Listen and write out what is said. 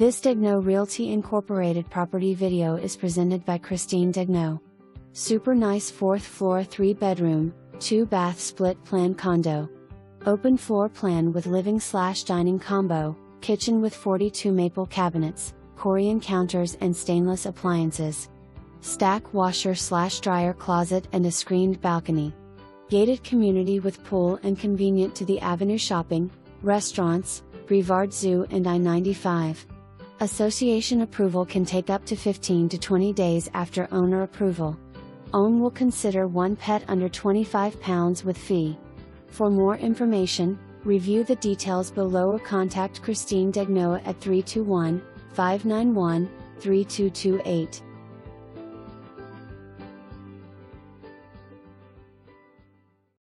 This Daignault Realty Incorporated property video is presented by Christine Daignault. Super nice 4th floor 3-bedroom, 2-bath split plan condo. Open floor plan with living/dining combo, kitchen with 42 maple cabinets, corian counters and stainless appliances. Stack washer/dryer closet and a screened balcony. Gated community with pool and convenient to the avenue shopping, restaurants, Brevard Zoo and I-95. Association approval can take up to 15 to 20 days after owner approval. OWN will consider one pet under 25 pounds with fee. For more information, review the details below or contact Christine Daignault at 321-591-3228.